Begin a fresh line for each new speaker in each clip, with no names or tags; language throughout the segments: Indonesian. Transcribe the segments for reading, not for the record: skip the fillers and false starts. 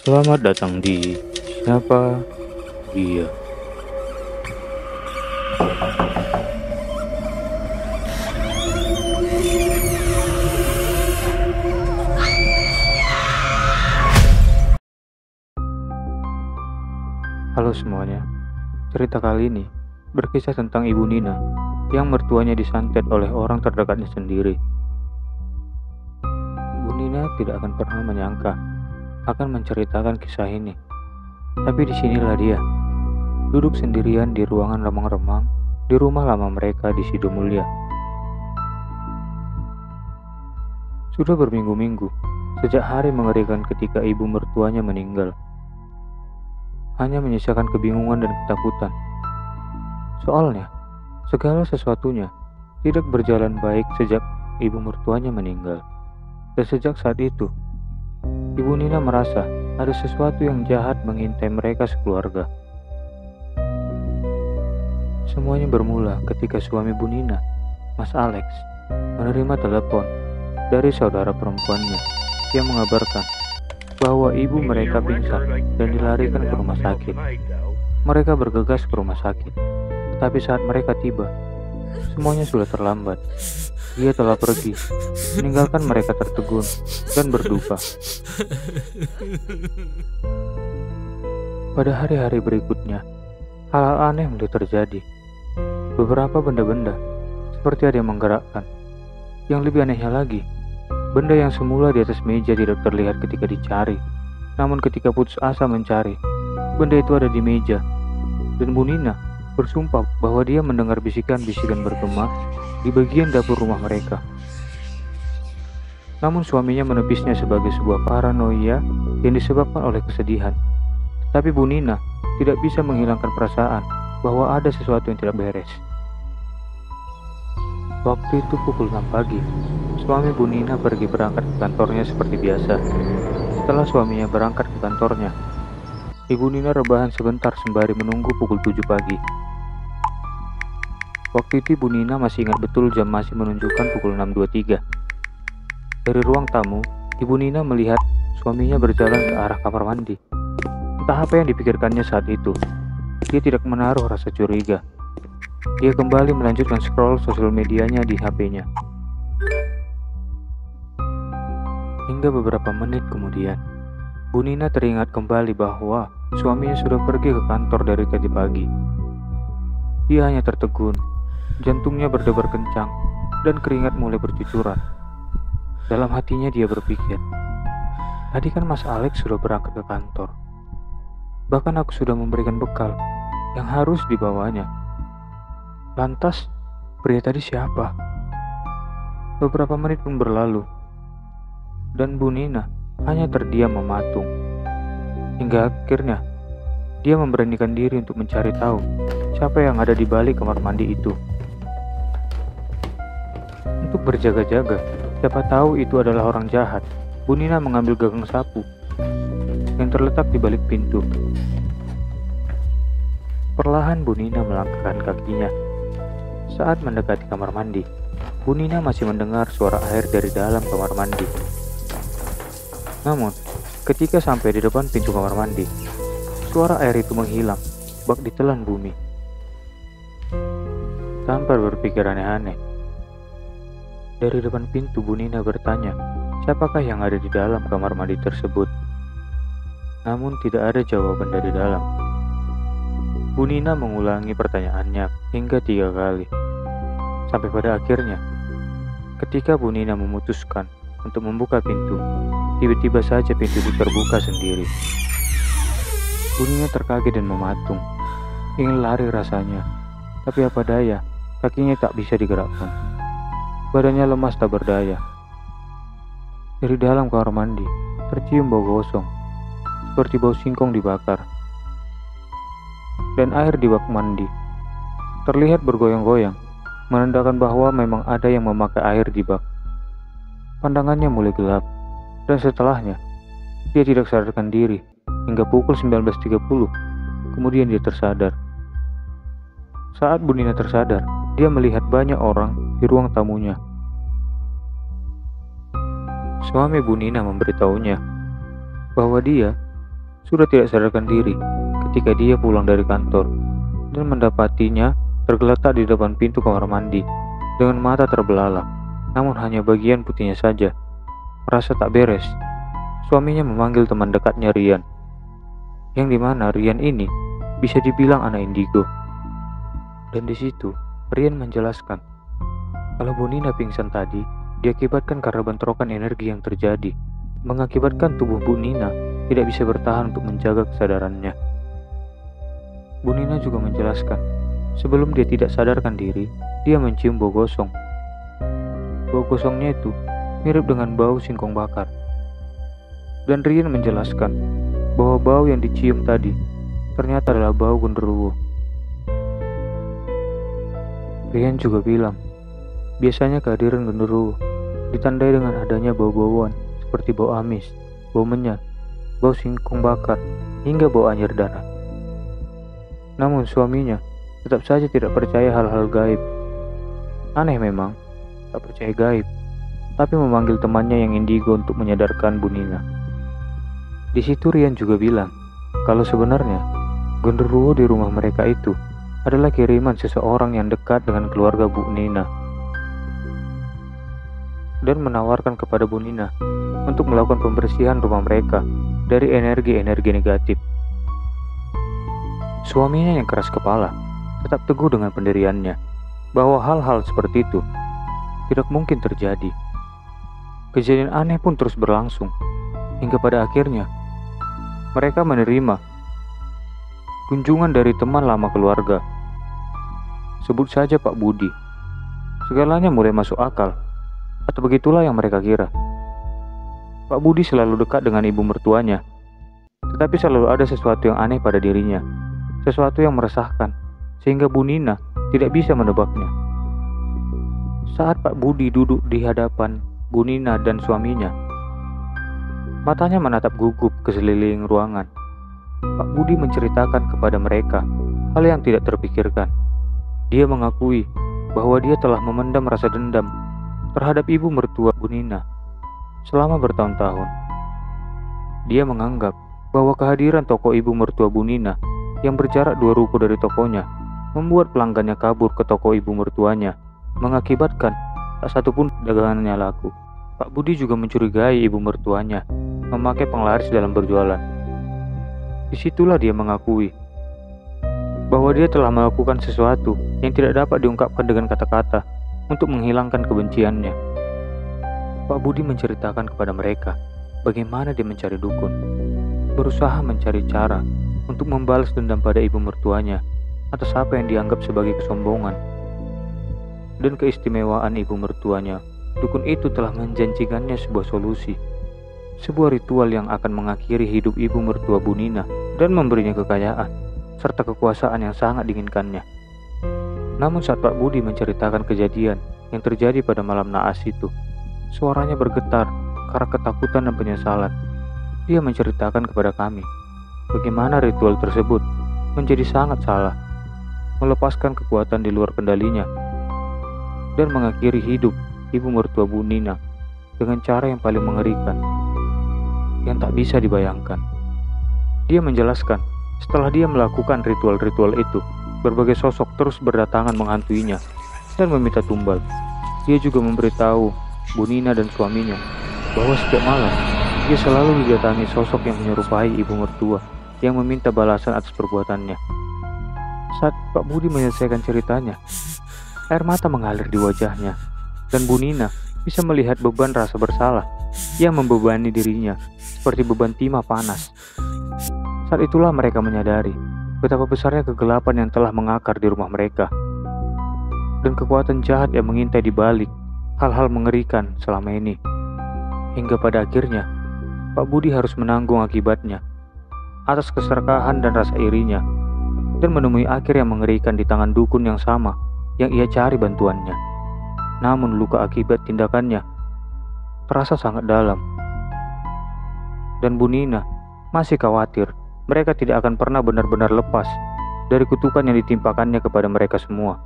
Selamat datang di Siapa Dia. Halo semuanya, cerita kali ini berkisah tentang Ibu Nina yang mertuanya disantet oleh orang terdekatnya sendiri. Ibu Nina tidak akan pernah menyangka akan menceritakan kisah ini. Tapi disinilah dia, duduk sendirian di ruangan remang-remang di rumah lama mereka di Sidomulya. Sudah berminggu-minggu sejak hari mengerikan ketika ibu mertuanya meninggal. Hanya menyisakan kebingungan dan ketakutan. Soalnya, segala sesuatunya tidak berjalan baik sejak ibu mertuanya meninggal. Dan sejak saat itu, Ibu Nina merasa ada sesuatu yang jahat mengintai mereka sekeluarga. Semuanya bermula ketika suami Bu Nina, Mas Alex, menerima telepon dari saudara perempuannya yang mengabarkan bahwa ibu mereka pingsan dan dilarikan ke rumah sakit. Mereka bergegas ke rumah sakit, tetapi saat mereka tiba, semuanya sudah terlambat. Dia telah pergi, meninggalkan mereka tertegun dan berduka. Pada hari-hari berikutnya, hal-hal aneh mulai terjadi. Beberapa benda-benda, seperti ada yang menggerakkan. Yang lebih anehnya lagi, benda yang semula di atas meja tidak terlihat ketika dicari. Namun ketika putus asa mencari, benda itu ada di meja. Dan Bu Nina bersumpah bahwa dia mendengar bisikan-bisikan bergema di bagian dapur rumah mereka. Namun suaminya menepisnya sebagai sebuah paranoia yang disebabkan oleh kesedihan. Tetapi Bu Nina tidak bisa menghilangkan perasaan bahwa ada sesuatu yang tidak beres. Waktu itu pukul 6 pagi, suami Bu Nina pergi berangkat ke kantornya seperti biasa. Setelah suaminya berangkat ke kantornya, Ibu Nina rebahan sebentar sembari menunggu pukul 7 pagi. Waktu itu Ibu Nina masih ingat betul jam masih menunjukkan pukul 6.23. Dari ruang tamu, Ibu Nina melihat suaminya berjalan ke arah kamar mandi. Entah apa yang dipikirkannya saat itu. Dia tidak menaruh rasa curiga. Dia kembali melanjutkan scroll sosial medianya di HP-nya. Hingga beberapa menit kemudian, Bu Nina teringat kembali bahwa suaminya sudah pergi ke kantor dari tadi pagi. Dia hanya tertegun, jantungnya berdebar kencang, dan keringat mulai bercucuran. Dalam hatinya dia berpikir, tadi kan Mas Alex sudah berangkat ke kantor. Bahkan aku sudah memberikan bekal yang harus dibawanya. Lantas, pria tadi siapa? Beberapa menit pun berlalu, dan Bu Nina hanya terdiam mematung. Hingga akhirnya, dia memberanikan diri untuk mencari tahu siapa yang ada di balik kamar mandi itu. Untuk berjaga-jaga, siapa tahu itu adalah orang jahat, Bu Nina mengambil gagang sapu yang terletak di balik pintu. Perlahan Bu Nina melangkahkan kakinya. Saat mendekati kamar mandi, Bu Nina masih mendengar suara air dari dalam kamar mandi. Namun, ketika sampai di depan pintu kamar mandi, suara air itu menghilang, bak ditelan bumi. Tanpa berpikir aneh-aneh, dari depan pintu Bu Nina bertanya, siapakah yang ada di dalam kamar mandi tersebut? Namun tidak ada jawaban dari dalam. Bu Nina mengulangi pertanyaannya hingga 3 kali. Sampai pada akhirnya, ketika Bu Nina memutuskan untuk membuka pintu, tiba-tiba saja pintu itu terbuka sendiri. Bu Nina terkaget dan mematung, ingin lari rasanya, tapi apa daya, kakinya tak bisa digerakkan. Badannya lemas tak berdaya. Dari dalam kamar mandi, tercium bau gosong, seperti bau singkong dibakar. Dan air di bak mandi terlihat bergoyang-goyang, menandakan bahwa memang ada yang memakai air di bak. Pandangannya mulai gelap, dan setelahnya, dia tidak sadarkan diri hingga pukul 19.30. Kemudian dia tersadar. Saat Bu Nina tersadar, dia melihat banyak orang di ruang tamunya. Suami Bu Nina memberitahunya bahwa dia sudah tidak sadarkan diri ketika dia pulang dari kantor dan mendapatinya tergeletak di depan pintu kamar mandi dengan mata terbelalak, namun hanya bagian putihnya saja. Merasa tak beres, suaminya memanggil teman dekatnya Rian, yang dimana Rian ini bisa dibilang anak indigo. Dan di situ Rian menjelaskan kalau Bu Nina pingsan tadi diakibatkan karena bentrokan energi yang terjadi, mengakibatkan tubuh Bu Nina tidak bisa bertahan untuk menjaga kesadarannya. Bu Nina juga menjelaskan, sebelum dia tidak sadarkan diri, dia mencium bau gosong. Bau gosongnya itu mirip dengan bau singkong bakar. Dan Rian menjelaskan bahwa bau yang dicium tadi ternyata adalah bau genderuwo. Rian juga bilang, biasanya kehadiran genderuwo ditandai dengan adanya bau-bauan seperti bau amis, bau menyan, bau singkong bakar, hingga bau anyir darah. Namun suaminya tetap saja tidak percaya hal-hal gaib. Aneh memang, tak percaya gaib, tapi memanggil temannya yang indigo untuk menyadarkan Bu Nina. Di situ Rian juga bilang kalau sebenarnya genderuwo di rumah mereka itu adalah kiriman seseorang yang dekat dengan keluarga Bu Nina dan menawarkan kepada Bu Nina untuk melakukan pembersihan rumah mereka dari energi-energi negatif. Suaminya yang keras kepala tetap teguh dengan pendiriannya bahwa hal-hal seperti itu tidak mungkin terjadi. Kejadian aneh pun terus berlangsung hingga pada akhirnya mereka menerima kunjungan dari teman lama keluarga. Sebut saja Pak Budi. Segalanya mulai masuk akal, atau begitulah yang mereka kira. Pak Budi selalu dekat dengan ibu mertuanya, tetapi selalu ada sesuatu yang aneh pada dirinya, sesuatu yang meresahkan, sehingga Bu Nina tidak bisa menebaknya. Saat Pak Budi duduk di hadapan Bu Nina dan suaminya, matanya menatap gugup ke sekeliling ruangan. Pak Budi menceritakan kepada mereka hal yang tidak terpikirkan. Dia mengakui bahwa dia telah memendam rasa dendam terhadap ibu mertua Bu Nina selama bertahun-tahun. Dia menganggap bahwa kehadiran toko ibu mertua Bu Nina yang berjarak 2 ruko dari tokonya membuat pelanggannya kabur ke toko ibu mertuanya, mengakibatkan tak satupun dagangannya laku. Pak Budi juga mencurigai ibu mertuanya memakai penglaris dalam berjualan. Disitulah dia mengakui bahwa dia telah melakukan sesuatu yang tidak dapat diungkapkan dengan kata-kata untuk menghilangkan kebenciannya. Pak Budi menceritakan kepada mereka bagaimana dia mencari dukun, berusaha mencari cara untuk membalas dendam pada ibu mertuanya atas apa yang dianggap sebagai kesombongan dan keistimewaan ibu mertuanya. Dukun itu telah menjanjikannya sebuah solusi, sebuah ritual yang akan mengakhiri hidup ibu mertua Bu Nina dan memberinya kekayaan serta kekuasaan yang sangat diinginkannya. Namun saat Pak Budi menceritakan kejadian yang terjadi pada malam naas itu, suaranya bergetar karena ketakutan dan penyesalan. Dia menceritakan kepada kami bagaimana ritual tersebut menjadi sangat salah, melepaskan kekuatan di luar kendalinya dan mengakhiri hidup ibu mertua Bu Nina dengan cara yang paling mengerikan, yang tak bisa dibayangkan. Dia menjelaskan, setelah dia melakukan ritual-ritual itu, berbagai sosok terus berdatangan menghantuinya dan meminta tumbal. Dia juga memberitahu Bu Nina dan suaminya bahwa setiap malam dia selalu didatangi sosok yang menyerupai ibu mertua yang meminta balasan atas perbuatannya. Saat Pak Budi menyelesaikan ceritanya, air mata mengalir di wajahnya dan Bu Nina bisa melihat beban rasa bersalah yang membebani dirinya seperti beban timah panas. Saat itulah mereka menyadari betapa besarnya kegelapan yang telah mengakar di rumah mereka dan kekuatan jahat yang mengintai di balik hal-hal mengerikan selama ini. Hingga pada akhirnya Pak Budi harus menanggung akibatnya atas keserakahan dan rasa irinya dan menemui akhir yang mengerikan di tangan dukun yang sama yang ia cari bantuannya. Namun luka akibat tindakannya terasa sangat dalam. Dan Bu Nina masih khawatir mereka tidak akan pernah benar-benar lepas dari kutukan yang ditimpakannya kepada mereka semua.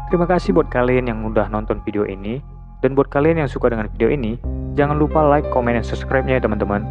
Terima kasih buat kalian yang udah nonton video ini. Dan buat kalian yang suka dengan video ini, jangan lupa like, comment, dan subscribe-nya ya teman-teman.